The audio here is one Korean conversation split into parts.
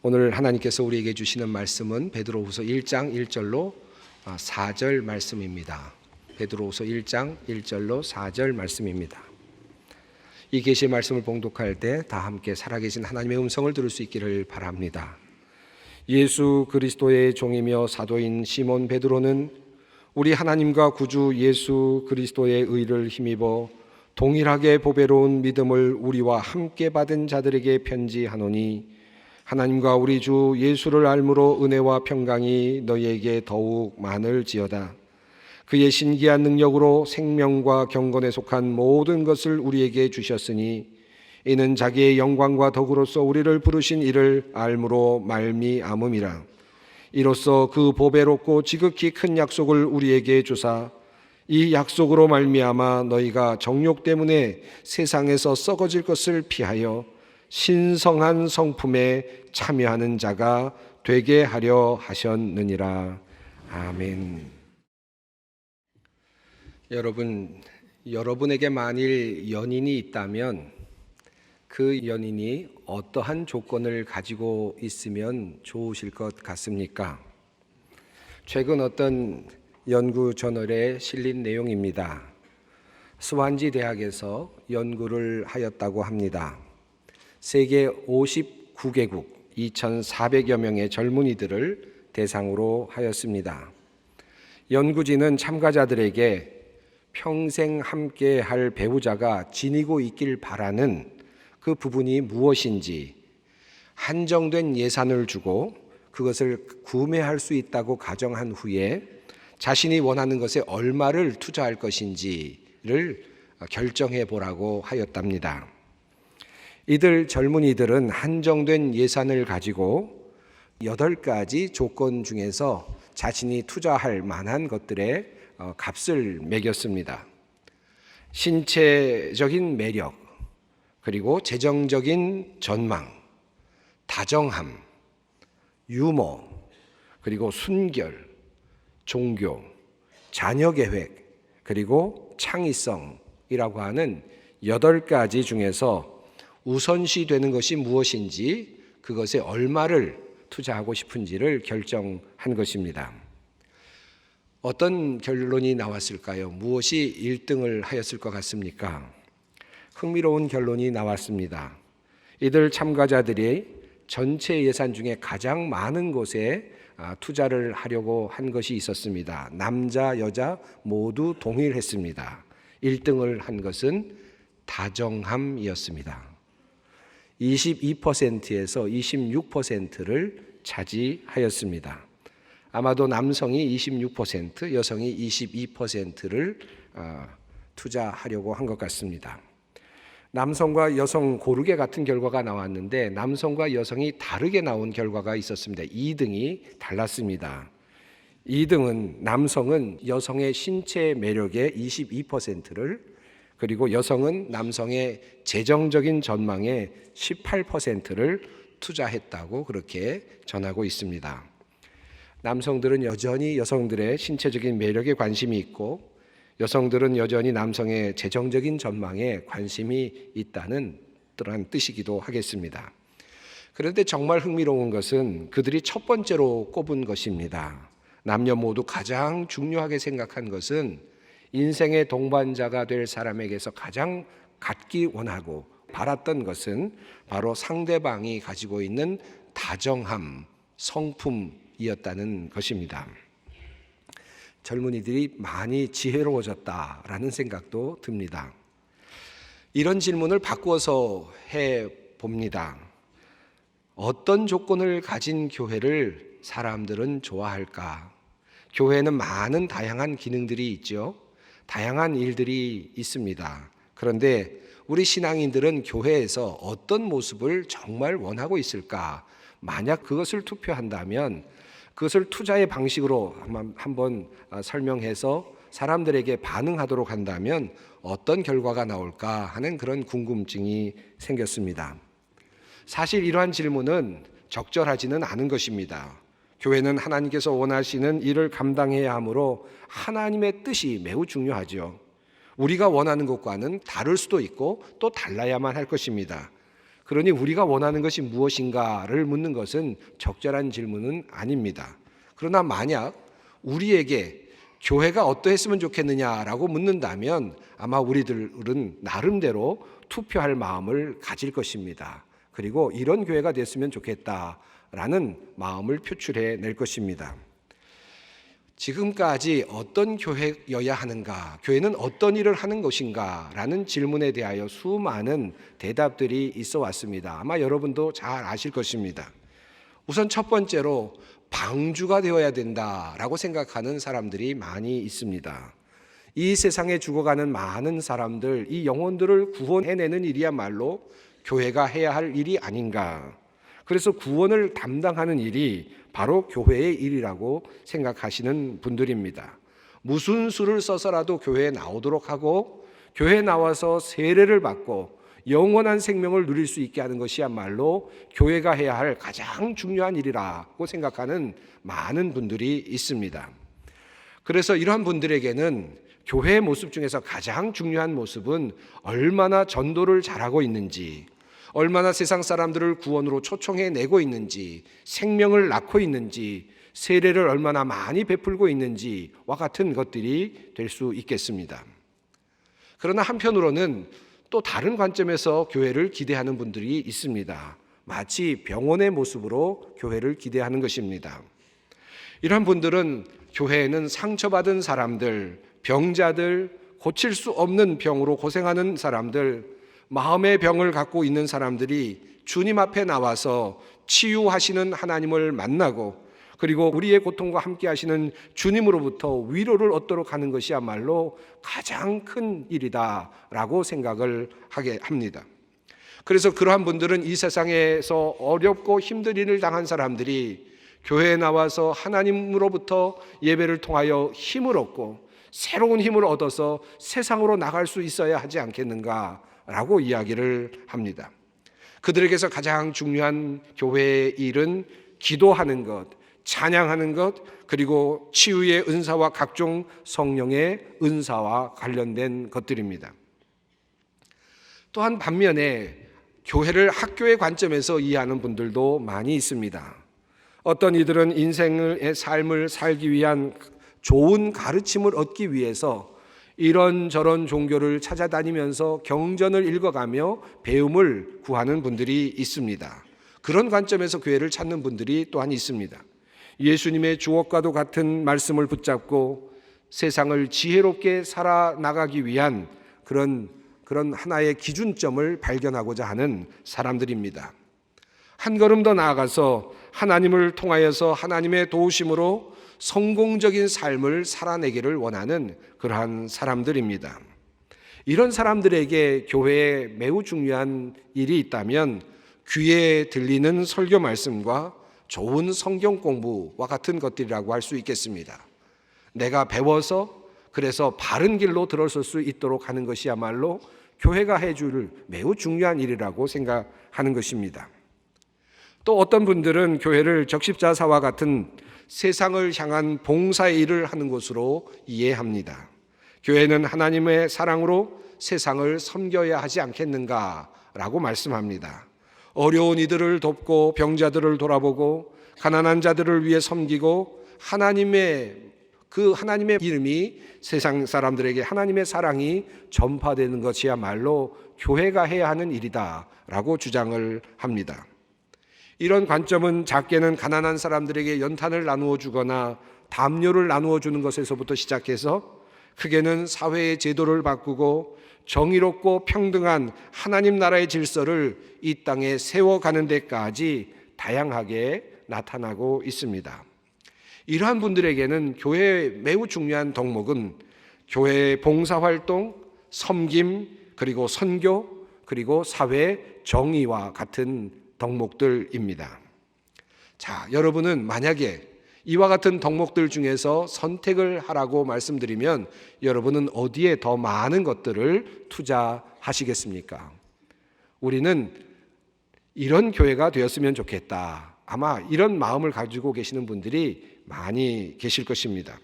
오늘 하나님께서 우리에게 주시는 말씀은 베드로후서 1장 1절로 4절 말씀입니다. 베드로후서 1장 1절로 4절 말씀입니다. 이 계시의 말씀을 봉독할 때 다 함께 살아계신 하나님의 음성을 들을 수 있기를 바랍니다. 예수 그리스도의 종이며 사도인 시몬 베드로는 우리 하나님과 구주 예수 그리스도의 의를 힘입어 동일하게 보배로운 믿음을 우리와 함께 받은 자들에게 편지하노니 하나님과 우리 주 예수를 알므로 은혜와 평강이 너희에게 더욱 많을지어다. 그의 신기한 능력으로 생명과 경건에 속한 모든 것을 우리에게 주셨으니 이는 자기의 영광과 덕으로서 우리를 부르신 이를 알므로 말미암음이라. 이로써 그 보배롭고 지극히 큰 약속을 우리에게 주사 이 약속으로 말미암아 너희가 정욕 때문에 세상에서 썩어질 것을 피하여 신성한 성품에 참여하는 자가 되게 하려 하셨느니라. 아멘. 여러분에게 만일 연인이 있다면 그 연인이 어떠한 조건을 가지고 있으면 좋으실 것 같습니까? 최근 어떤 연구 저널에 실린 내용입니다. 스완지 대학에서 연구를 하였다고 합니다. 세계 59개국 2,400여 명의 젊은이들을 대상으로 하였습니다. 연구진은 참가자들에게 평생 함께 할 배우자가 지니고 있길 바라는 그 부분이 무엇인지 한정된 예산을 주고 그것을 구매할 수 있다고 가정한 후에 자신이 원하는 것에 얼마를 투자할 것인지를 결정해 보라고 하였답니다. 이들 젊은이들은 한정된 예산을 가지고 8가지 조건 중에서 자신이 투자할 만한 것들의 값을 매겼습니다. 신체적인 매력, 그리고 재정적인 전망, 다정함, 유머, 그리고 순결, 종교, 자녀 계획, 그리고 창의성이라고 하는 8가지 중에서 우선시 되는 것이 무엇인지 그것에 얼마를 투자하고 싶은지를 결정한 것입니다. 어떤 결론이 나왔을까요? 무엇이 1등을 하였을 것 같습니까? 흥미로운 결론이 나왔습니다. 이들 참가자들이 전체 예산 중에 가장 많은 곳에 투자를 하려고 한 것이 있었습니다. 남자, 여자 모두 동일했습니다. 1등을 한 것은 다정함이었습니다. 22%에서 26%를 차지하였습니다. 아마도 남성이 26%, 여성이 22%를 투자하려고 한 것 같습니다. 남성과 여성 고르게 같은 결과가 나왔는데 남성과 여성이 다르게 나온 결과가 있었습니다. 2등이 달랐습니다. 2등은 남성은 여성의 신체 매력의 22%를 그리고 여성은 남성의 재정적인 전망의 18%를 투자했다고 그렇게 전하고 있습니다. 남성들은 여전히 여성들의 신체적인 매력에 관심이 있고 여성들은 여전히 남성의 재정적인 전망에 관심이 있다는 그런 뜻이기도 하겠습니다. 그런데 정말 흥미로운 것은 그들이 첫 번째로 꼽은 것입니다. 남녀 모두 가장 중요하게 생각한 것은 인생의 동반자가 될 사람에게서 가장 갖기 원하고 바랐던 것은 바로 상대방이 가지고 있는 다정함, 성품이었다는 것입니다. 젊은이들이 많이 지혜로워졌다라는 생각도 듭니다. 이런 질문을 바꾸어서 해봅니다. 어떤 조건을 가진 교회를 사람들은 좋아할까? 교회에는 많은 다양한 기능들이 있죠. 다양한 일들이 있습니다. 그런데 우리 신앙인들은 교회에서 어떤 모습을 정말 원하고 있을까? 만약 그것을 투표한다면 그것을 투자의 방식으로 한번 설명해서 사람들에게 반응하도록 한다면 어떤 결과가 나올까 하는 그런 궁금증이 생겼습니다. 사실 이러한 질문은 적절하지는 않은 것입니다. 교회는 하나님께서 원하시는 일을 감당해야 하므로 하나님의 뜻이 매우 중요하죠. 우리가 원하는 것과는 다를 수도 있고 또 달라야만 할 것입니다. 그러니 우리가 원하는 것이 무엇인가를 묻는 것은 적절한 질문은 아닙니다. 그러나 만약 우리에게 교회가 어떠했으면 좋겠느냐라고 묻는다면 아마 우리들은 나름대로 투표할 마음을 가질 것입니다. 그리고 이런 교회가 됐으면 좋겠다라는 마음을 표출해 낼 것입니다. 지금까지 어떤 교회여야 하는가, 교회는 어떤 일을 하는 것인가 라는 질문에 대하여 수많은 대답들이 있어 왔습니다. 아마 여러분도 잘 아실 것입니다. 우선 첫 번째로 방주가 되어야 된다라고 생각하는 사람들이 많이 있습니다. 이 세상에 죽어가는 많은 사람들, 이 영혼들을 구원해내는 일이야말로 교회가 해야 할 일이 아닌가. 그래서 구원을 담당하는 일이 바로 교회의 일이라고 생각하시는 분들입니다. 무슨 수를 써서라도 교회에 나오도록 하고 교회에 나와서 세례를 받고 영원한 생명을 누릴 수 있게 하는 것이야말로 교회가 해야 할 가장 중요한 일이라고 생각하는 많은 분들이 있습니다. 그래서 이러한 분들에게는 교회의 모습 중에서 가장 중요한 모습은 얼마나 전도를 잘하고 있는지, 얼마나 세상 사람들을 구원으로 초청해 내고 있는지, 생명을 낳고 있는지, 세례를 얼마나 많이 베풀고 있는지와 같은 것들이 될 수 있겠습니다. 그러나 한편으로는 또 다른 관점에서 교회를 기대하는 분들이 있습니다. 마치 병원의 모습으로 교회를 기대하는 것입니다. 이런 분들은 교회에는 상처받은 사람들, 병자들, 고칠 수 없는 병으로 고생하는 사람들, 마음의 병을 갖고 있는 사람들이 주님 앞에 나와서 치유하시는 하나님을 만나고 그리고 우리의 고통과 함께 하시는 주님으로부터 위로를 얻도록 하는 것이야말로 가장 큰 일이다라고 생각을 하게 합니다. 그래서 그러한 분들은 이 세상에서 어렵고 힘든 일을 당한 사람들이 교회에 나와서 하나님으로부터 예배를 통하여 힘을 얻고 새로운 힘을 얻어서 세상으로 나갈 수 있어야 하지 않겠는가라고 이야기를 합니다. 그들에게서 가장 중요한 교회의 일은 기도하는 것, 찬양하는 것, 그리고 치유의 은사와 각종 성령의 은사와 관련된 것들입니다. 또한 반면에 교회를 학교의 관점에서 이해하는 분들도 많이 있습니다. 어떤 이들은 인생의 삶을 살기 위한 좋은 가르침을 얻기 위해서 이런저런 종교를 찾아다니면서 경전을 읽어가며 배움을 구하는 분들이 있습니다. 그런 관점에서 교회를 찾는 분들이 또한 있습니다. 예수님의 주옥과도 같은 말씀을 붙잡고 세상을 지혜롭게 살아나가기 위한 그런 하나의 기준점을 발견하고자 하는 사람들입니다. 한 걸음 더 나아가서 하나님을 통하여서 하나님의 도우심으로 성공적인 삶을 살아내기를 원하는 그러한 사람들입니다. 이런 사람들에게 교회에 매우 중요한 일이 있다면 귀에 들리는 설교 말씀과 좋은 성경 공부와 같은 것들이라고 할 수 있겠습니다. 내가 배워서 그래서 바른 길로 들어설 수 있도록 하는 것이야말로 교회가 해줄 매우 중요한 일이라고 생각하는 것입니다. 또 어떤 분들은 교회를 적십자사와 같은 세상을 향한 봉사의 일을 하는 곳으로 이해합니다. 교회는 하나님의 사랑으로 세상을 섬겨야 하지 않겠는가라고 말씀합니다. 어려운 이들을 돕고 병자들을 돌아보고 가난한 자들을 위해 섬기고 하나님의 이름이 세상 사람들에게 하나님의 사랑이 전파되는 것이야말로 교회가 해야 하는 일이다라고 주장을 합니다. 이런 관점은 작게는 가난한 사람들에게 연탄을 나누어 주거나 담요를 나누어 주는 것에서부터 시작해서 크게는 사회의 제도를 바꾸고 정의롭고 평등한 하나님 나라의 질서를 이 땅에 세워가는 데까지 다양하게 나타나고 있습니다. 이러한 분들에게는 교회의 매우 중요한 덕목은 교회의 봉사활동, 섬김, 그리고 선교, 그리고 사회 정의와 같은 덕목들입니다. 자, 여러분은 만약에 이와 같은 덕목들 중에서 선택을 하라고 말씀드리면 여러분은 어디에 더 많은 것들을 투자하시겠습니까? 우리는 이런 교회가 되었으면 좋겠다. 아마 이런 마음을 가지고 계시는 분들이 많이 계실 것입니다.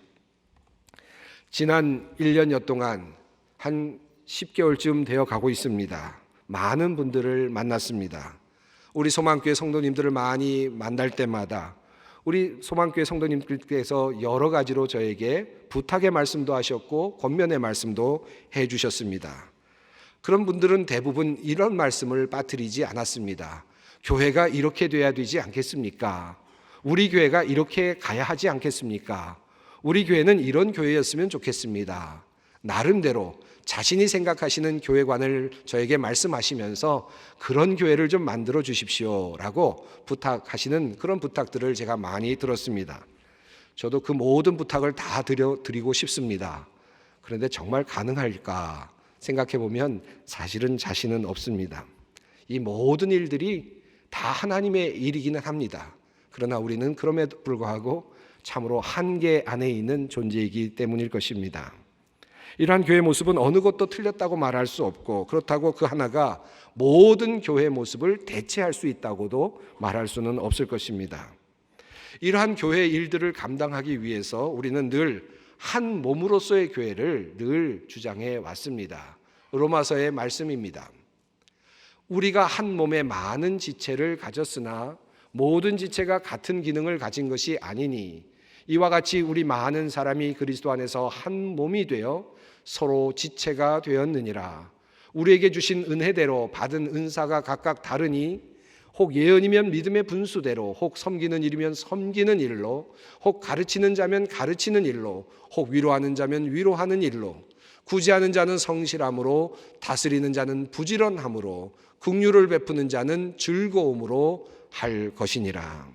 지난 1년여 동안 한 10개월쯤 되어 가고 있습니다. 많은 분들을 만났습니다. 우리 소망교회 성도님들을 많이 만날 때마다 우리 소망교회 성도님들께서 여러 가지로 저에게 부탁의 말씀도 하셨고 권면의 말씀도 해주셨습니다. 그런 분들은 대부분 이런 말씀을 빠뜨리지 않았습니다. 교회가 이렇게 돼야 되지 않겠습니까? 우리 교회가 이렇게 가야 하지 않겠습니까? 우리 교회는 이런 교회였으면 좋겠습니다. 나름대로 자신이 생각하시는 교회관을 저에게 말씀하시면서 그런 교회를 좀 만들어 주십시오라고 부탁하시는 그런 부탁들을 제가 많이 들었습니다. 저도 그 모든 부탁을 다 드리고 싶습니다. 그런데 정말 가능할까 생각해 보면 사실은 자신은 없습니다. 이 모든 일들이 다 하나님의 일이기는 합니다. 그러나 우리는 그럼에도 불구하고 참으로 한계 안에 있는 존재이기 때문일 것입니다. 이러한 교회 모습은 어느 것도 틀렸다고 말할 수 없고, 그렇다고 그 하나가 모든 교회 모습을 대체할 수 있다고도 말할 수는 없을 것입니다. 이러한 교회 일들을 감당하기 위해서 우리는 늘 한 몸으로서의 교회를 늘 주장해 왔습니다. 로마서의 말씀입니다. 우리가 한 몸에 많은 지체를 가졌으나 모든 지체가 같은 기능을 가진 것이 아니니 이와 같이 우리 많은 사람이 그리스도 안에서 한 몸이 되어 서로 지체가 되었느니라. 우리에게 주신 은혜대로 받은 은사가 각각 다르니 혹 예언이면 믿음의 분수대로, 혹 섬기는 일이면 섬기는 일로, 혹 가르치는 자면 가르치는 일로, 혹 위로하는 자면 위로하는 일로, 구제하는 자는 성실함으로, 다스리는 자는 부지런함으로, 긍휼을 베푸는 자는 즐거움으로 할 것이니라.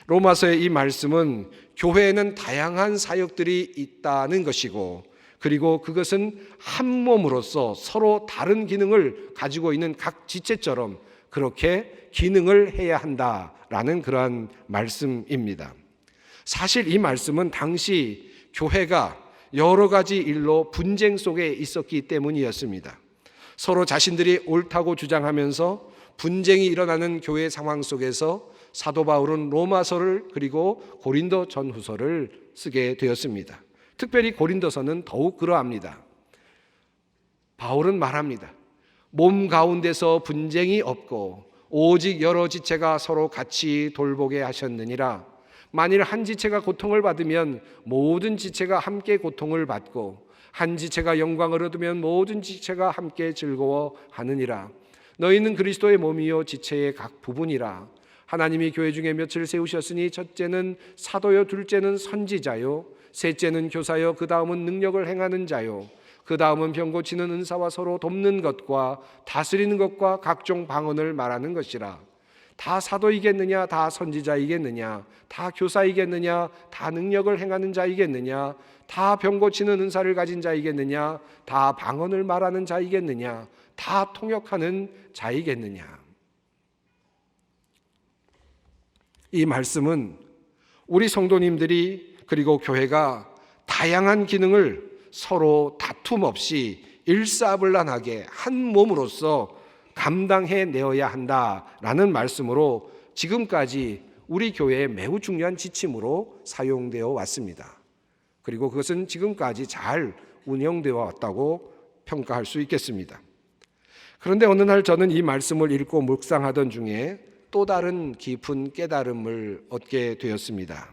로마서의 이 말씀은 교회에는 다양한 사역들이 있다는 것이고, 그리고 그것은 한 몸으로서 서로 다른 기능을 가지고 있는 각 지체처럼 그렇게 기능을 해야 한다라는 그러한 말씀입니다. 사실 이 말씀은 당시 교회가 여러 가지 일로 분쟁 속에 있었기 때문이었습니다. 서로 자신들이 옳다고 주장하면서 분쟁이 일어나는 교회 상황 속에서 사도 바울은 로마서를 그리고 고린도 전후서를 쓰게 되었습니다. 특별히 고린도서는 더욱 그러합니다. 바울은 말합니다. 몸 가운데서 분쟁이 없고 오직 여러 지체가 서로 같이 돌보게 하셨느니라. 만일 한 지체가 고통을 받으면 모든 지체가 함께 고통을 받고 한 지체가 영광을 얻으면 모든 지체가 함께 즐거워하느니라. 너희는 그리스도의 몸이요 지체의 각 부분이라. 하나님이 교회 중에 몇을 세우셨으니 첫째는 사도요, 둘째는 선지자요, 셋째는 교사요, 그 다음은 능력을 행하는 자요, 그 다음은 병 고치는 은사와 서로 돕는 것과 다스리는 것과 각종 방언을 말하는 것이라. 다 사도이겠느냐? 다 선지자이겠느냐? 다 교사이겠느냐? 다 능력을 행하는 자이겠느냐? 다 병 고치는 은사를 가진 자이겠느냐? 다 방언을 말하는 자이겠느냐? 다 통역하는 자이겠느냐? 이 말씀은 우리 성도님들이 그리고 교회가 다양한 기능을 서로 다툼 없이 일사불란하게 한 몸으로서 감당해 내어야 한다라는 말씀으로 지금까지 우리 교회에 매우 중요한 지침으로 사용되어 왔습니다. 그리고 그것은 지금까지 잘 운영되어 왔다고 평가할 수 있겠습니다. 그런데 어느 날 저는 이 말씀을 읽고 묵상하던 중에 또 다른 깊은 깨달음을 얻게 되었습니다.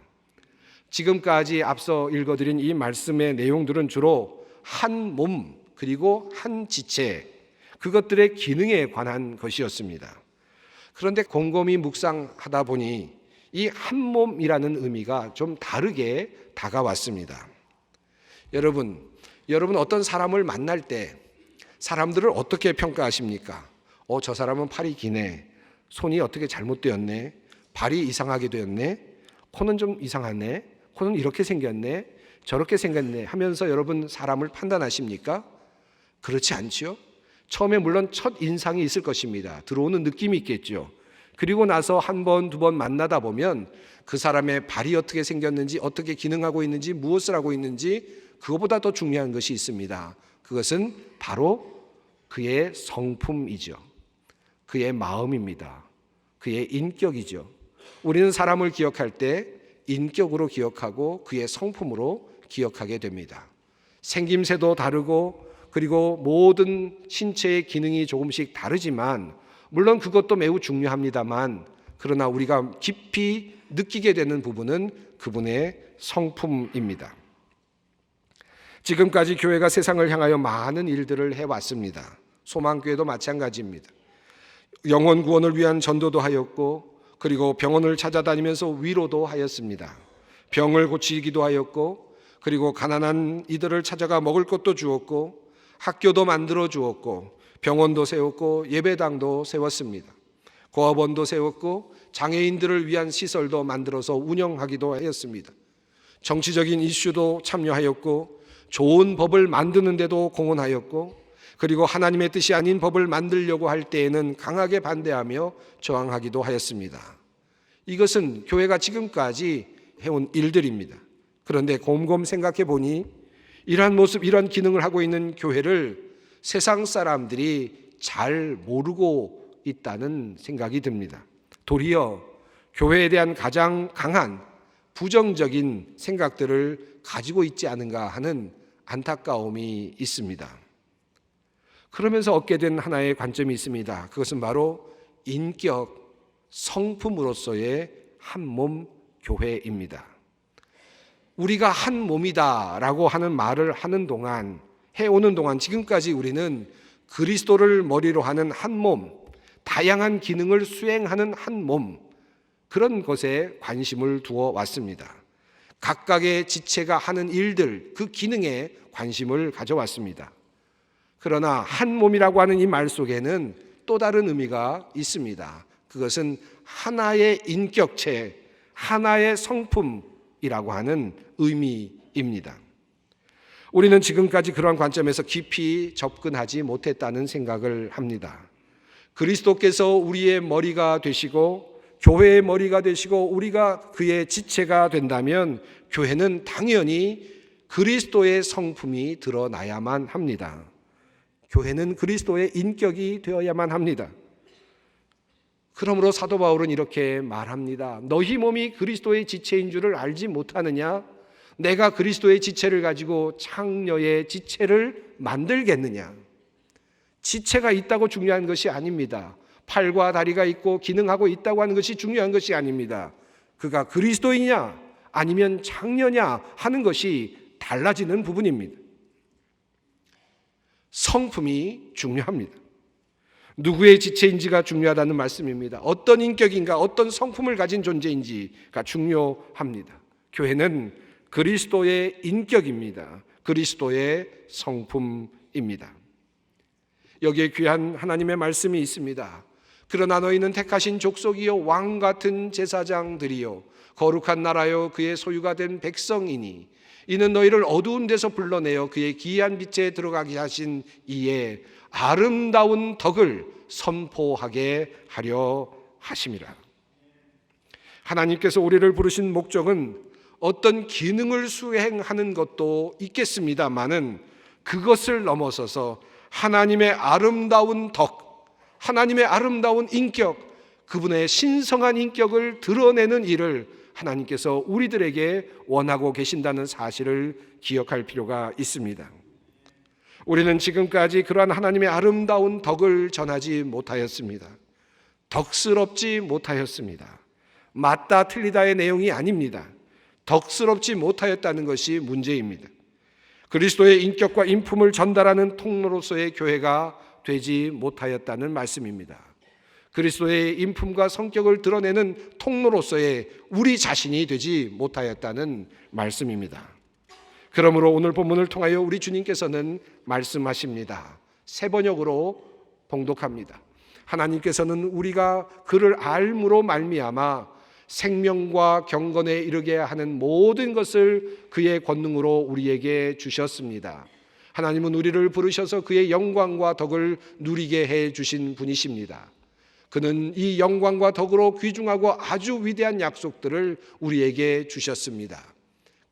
지금까지 앞서 읽어드린 이 말씀의 내용들은 주로 한 몸 그리고 한 지체, 그것들의 기능에 관한 것이었습니다. 그런데 곰곰이 묵상하다 보니 이 한 몸이라는 의미가 좀 다르게 다가왔습니다. 여러분 어떤 사람을 만날 때 사람들을 어떻게 평가하십니까? 저 사람은 팔이 기네, 손이 어떻게 잘못되었네, 발이 이상하게 되었네, 코는 좀 이상하네, 코는 이렇게 생겼네, 저렇게 생겼네 하면서 여러분 사람을 판단하십니까? 그렇지 않지요? 처음에 물론 첫 인상이 있을 것입니다. 들어오는 느낌이 있겠죠. 그리고 나서 한 번, 두 번 만나다 보면 그 사람의 발이 어떻게 생겼는지, 어떻게 기능하고 있는지, 무엇을 하고 있는지, 그것보다 더 중요한 것이 있습니다. 그것은 바로 그의 성품이죠. 그의 마음입니다. 그의 인격이죠. 우리는 사람을 기억할 때 인격으로 기억하고 그의 성품으로 기억하게 됩니다. 생김새도 다르고 그리고 모든 신체의 기능이 조금씩 다르지만 물론 그것도 매우 중요합니다만 그러나 우리가 깊이 느끼게 되는 부분은 그분의 성품입니다. 지금까지 교회가 세상을 향하여 많은 일들을 해왔습니다. 소망교회도 마찬가지입니다. 영혼 구원을 위한 전도도 하였고 그리고 병원을 찾아다니면서 위로도 하였습니다. 병을 고치기도 하였고 그리고 가난한 이들을 찾아가 먹을 것도 주었고 학교도 만들어 주었고 병원도 세웠고 예배당도 세웠습니다. 고아원도 세웠고 장애인들을 위한 시설도 만들어서 운영하기도 하였습니다. 정치적인 이슈도 참여하였고 좋은 법을 만드는 데도 공헌하였고 그리고 하나님의 뜻이 아닌 법을 만들려고 할 때에는 강하게 반대하며 저항하기도 하였습니다. 이것은 교회가 지금까지 해온 일들입니다. 그런데 곰곰 생각해 보니 이러한 모습, 이러한 기능을 하고 있는 교회를 세상 사람들이 잘 모르고 있다는 생각이 듭니다. 도리어 교회에 대한 가장 강한 부정적인 생각들을 가지고 있지 않은가 하는 안타까움이 있습니다. 그러면서 얻게 된 하나의 관점이 있습니다. 그것은 바로 인격, 성품으로서의 한 몸 교회입니다. 우리가 한 몸이다라고 하는 말을 하는 동안, 해오는 동안 지금까지 우리는 그리스도를 머리로 하는 한 몸, 다양한 기능을 수행하는 한 몸, 그런 것에 관심을 두어 왔습니다. 각각의 지체가 하는 일들, 그 기능에 관심을 가져왔습니다. 그러나 한 몸이라고 하는 이 말 속에는 또 다른 의미가 있습니다. 그것은 하나의 인격체, 하나의 성품이라고 하는 의미입니다. 우리는 지금까지 그러한 관점에서 깊이 접근하지 못했다는 생각을 합니다. 그리스도께서 우리의 머리가 되시고 교회의 머리가 되시고 우리가 그의 지체가 된다면 교회는 당연히 그리스도의 성품이 드러나야만 합니다. 교회는 그리스도의 인격이 되어야만 합니다. 그러므로 사도 바울은 이렇게 말합니다. 너희 몸이 그리스도의 지체인 줄을 알지 못하느냐? 내가 그리스도의 지체를 가지고 창녀의 지체를 만들겠느냐? 지체가 있다고 중요한 것이 아닙니다. 팔과 다리가 있고 기능하고 있다고 하는 것이 중요한 것이 아닙니다. 그가 그리스도이냐 아니면 창녀냐 하는 것이 달라지는 부분입니다. 성품이 중요합니다. 누구의 지체인지가 중요하다는 말씀입니다. 어떤 인격인가, 어떤 성품을 가진 존재인지가 중요합니다. 교회는 그리스도의 인격입니다. 그리스도의 성품입니다. 여기에 귀한 하나님의 말씀이 있습니다. 그러나 너희는 택하신 족속이요 왕 같은 제사장들이요 거룩한 나라요 그의 소유가 된 백성이니 이는 너희를 어두운 데서 불러내어 그의 기이한 빛에 들어가게 하신 이에 아름다운 덕을 선포하게 하려 하심이라. 하나님께서 우리를 부르신 목적은 어떤 기능을 수행하는 것도 있겠습니다마는 그것을 넘어서서 하나님의 아름다운 덕, 하나님의 아름다운 인격, 그분의 신성한 인격을 드러내는 일을 하나님께서 우리들에게 원하고 계신다는 사실을 기억할 필요가 있습니다. 우리는 지금까지 그러한 하나님의 아름다운 덕을 전하지 못하였습니다. 덕스럽지 못하였습니다. 맞다 틀리다의 내용이 아닙니다. 덕스럽지 못하였다는 것이 문제입니다. 그리스도의 인격과 인품을 전달하는 통로로서의 교회가 되지 못하였다는 말씀입니다. 그리스도의 인품과 성격을 드러내는 통로로서의 우리 자신이 되지 못하였다는 말씀입니다. 그러므로 오늘 본문을 통하여 우리 주님께서는 말씀하십니다. 세 번역으로 봉독합니다. 하나님께서는 우리가 그를 알므로 말미암아 생명과 경건에 이르게 하는 모든 것을 그의 권능으로 우리에게 주셨습니다. 하나님은 우리를 부르셔서 그의 영광과 덕을 누리게 해 주신 분이십니다. 그는 이 영광과 덕으로 귀중하고 아주 위대한 약속들을 우리에게 주셨습니다.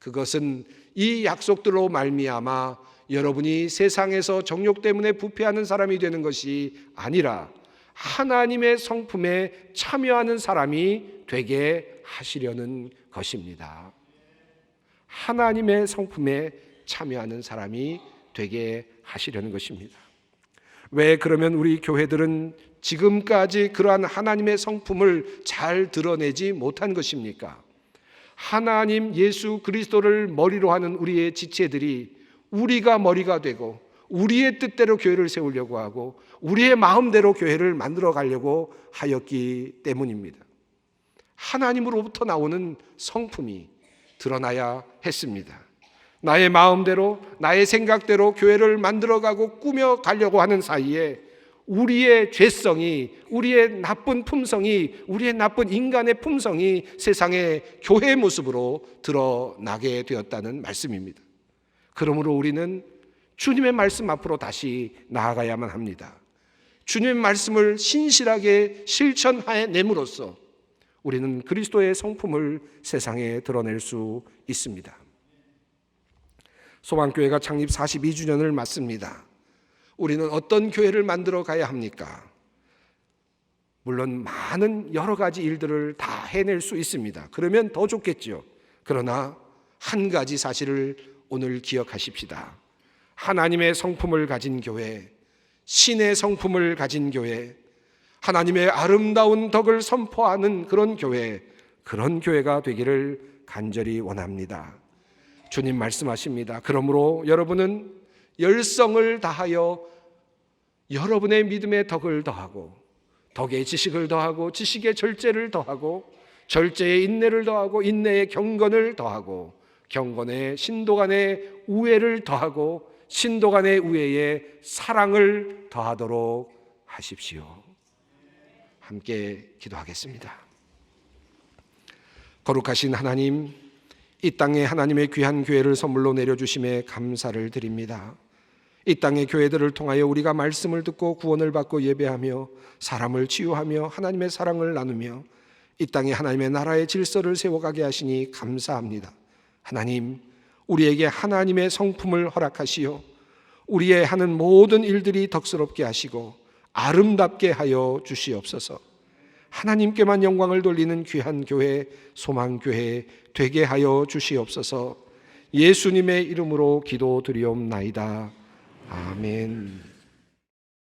그것은 이 약속들로 말미암아 여러분이 세상에서 정욕 때문에 부패하는 사람이 되는 것이 아니라 하나님의 성품에 참여하는 사람이 되게 하시려는 것입니다. 하나님의 성품에 참여하는 사람이 되게 하시려는 것입니다. 왜 그러면 우리 교회들은 지금까지 그러한 하나님의 성품을 잘 드러내지 못한 것입니까? 하나님 예수 그리스도를 머리로 하는 우리의 지체들이 우리가 머리가 되고 우리의 뜻대로 교회를 세우려고 하고 우리의 마음대로 교회를 만들어 가려고 하였기 때문입니다. 하나님으로부터 나오는 성품이 드러나야 했습니다. 나의 마음대로 나의 생각대로 교회를 만들어가고 꾸며가려고 하는 사이에 우리의 죄성이, 우리의 나쁜 품성이, 우리의 나쁜 인간의 품성이 세상의 교회의 모습으로 드러나게 되었다는 말씀입니다. 그러므로 우리는 주님의 말씀 앞으로 다시 나아가야만 합니다. 주님의 말씀을 신실하게 실천해냄으로써 우리는 그리스도의 성품을 세상에 드러낼 수 있습니다. 소망교회가 창립 42주년을 맞습니다. 우리는 어떤 교회를 만들어 가야 합니까? 물론 많은 여러 가지 일들을 다 해낼 수 있습니다. 그러면 더 좋겠죠. 그러나 한 가지 사실을 오늘 기억하십시다. 하나님의 성품을 가진 교회, 신의 성품을 가진 교회, 하나님의 아름다운 덕을 선포하는 그런 교회가 되기를 간절히 원합니다. 주님 말씀하십니다. 그러므로 여러분은 열성을 다하여 여러분의 믿음의 덕을 더하고 덕의 지식을 더하고 지식의 절제를 더하고 절제의 인내를 더하고 인내의 경건을 더하고 경건의 신도 간의 우애를 더하고 신도 간의 우애에 사랑을 더하도록 하십시오. 함께 기도하겠습니다. 거룩하신 하나님, 이 땅에 하나님의 귀한 교회를 선물로 내려주심에 감사를 드립니다. 이 땅의 교회들을 통하여 우리가 말씀을 듣고 구원을 받고 예배하며 사람을 치유하며 하나님의 사랑을 나누며 이 땅에 하나님의 나라의 질서를 세워가게 하시니 감사합니다. 하나님, 우리에게 하나님의 성품을 허락하시어 우리의 하는 모든 일들이 덕스럽게 하시고 아름답게 하여 주시옵소서. 하나님께만 영광을 돌리는 귀한 교회, 소망교회 되게 하여 주시옵소서. 예수님의 이름으로 기도드리옵나이다. 아멘.